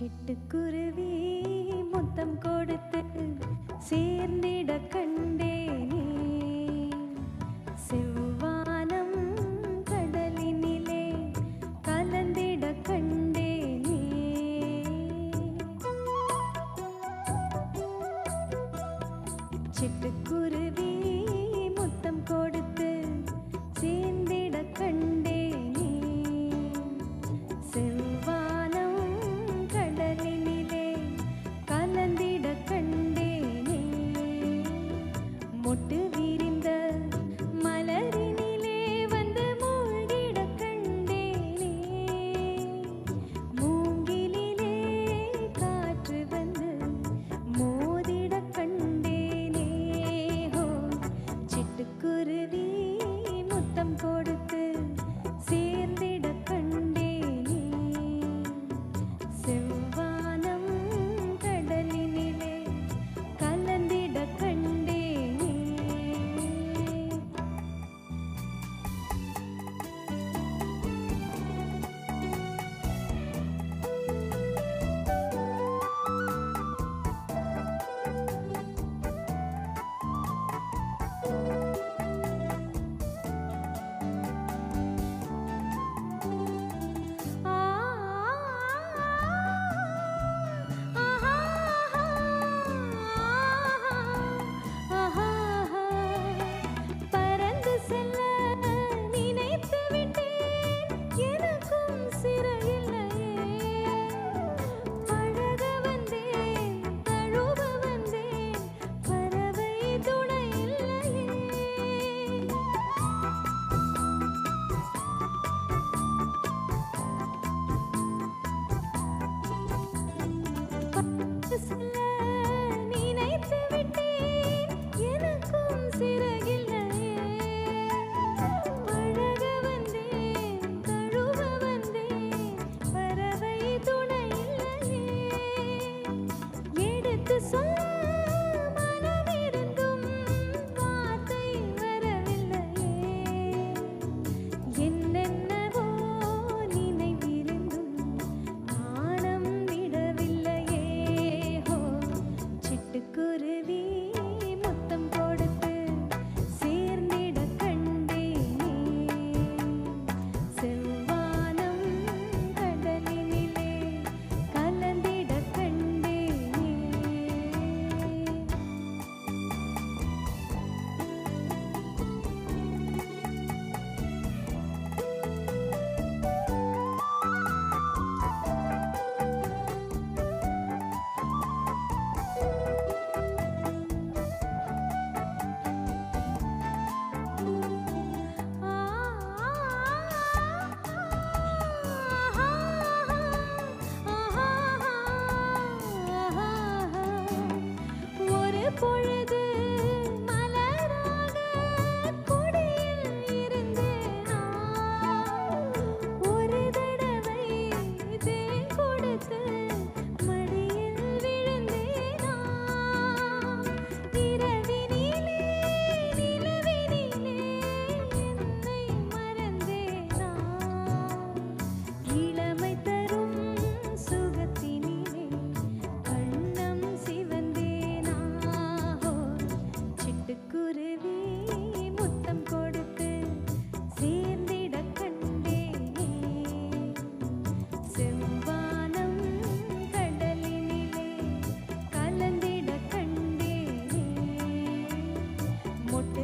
சிட்டுக்குருவி முத்தம் கொடுத்து சேர்ந்திட கண்டேனே. செவ்வானம் கடலினிலே கலந்திட கண்டேனே. சிட்டுக்குருவி முத்தம் கொடுத்து சேர்ந்திட கண்டேனே. செவ்வானம் கடலினிலே கலந்திட கண்டேனே. மொட்டு விரிந்த மலரினிலே வந்து மூழ்கிட கண்டேனே. மூங்கிலிலே காற்று வந்து மோதிட கண்டேனே. ஹோ, சிட்டுக்குருவி முத்தம் கொடுத்து சேர்ந்திட கண்டேனே. செவ்வானம் கடலினிலே கலந்திட கண்டேனே. பறந்து செல்ல நினைத்து விட்டேன், எனக்கும் சிறையில்லையே. பழக வந்தேன், தழுவ வந்தேன், பறவை துணை இல்லையே. பறந்து செல்ல நினைத்து விட்டேன், எனக்கும் சிறகில்லையே. பழக வந்தேன், தழுவ வந்தேன், பறவை துணை இல்லையே. எடுத்து சொல்ல மனமிருந்தும் வார்த்தை வரவில்லையே. என்னென்னவோ நினைவிருந்தும் நாணம் விடவில்லையே. ஹோ, சிட்டுக்குருவி முத்தம் கொடுத்து சேர்ந்திட கண்டேனே. செவ்வானம் கடலினிலே கலந்திட கண்டேனே. ஒரு பொழுது மலராக கொடியில் இருந்தேனா. ஒரு தடவை தேன் கொடுத்து மடியில் விழுந்தேனா. இரவினிலே நிலவினிலே என்னை மறந்தேனா. இளமை தரும் சுகத்தினிலே கண்ணம் சிவந்தேனா. ஹோ, சிட்டுக்குருவி முத்தம் கொடுத்து சேர்ந்திட கண்டேனே. செவ்வானம் கடலினிலே கலந்திட கண்டேனே. மொட்டு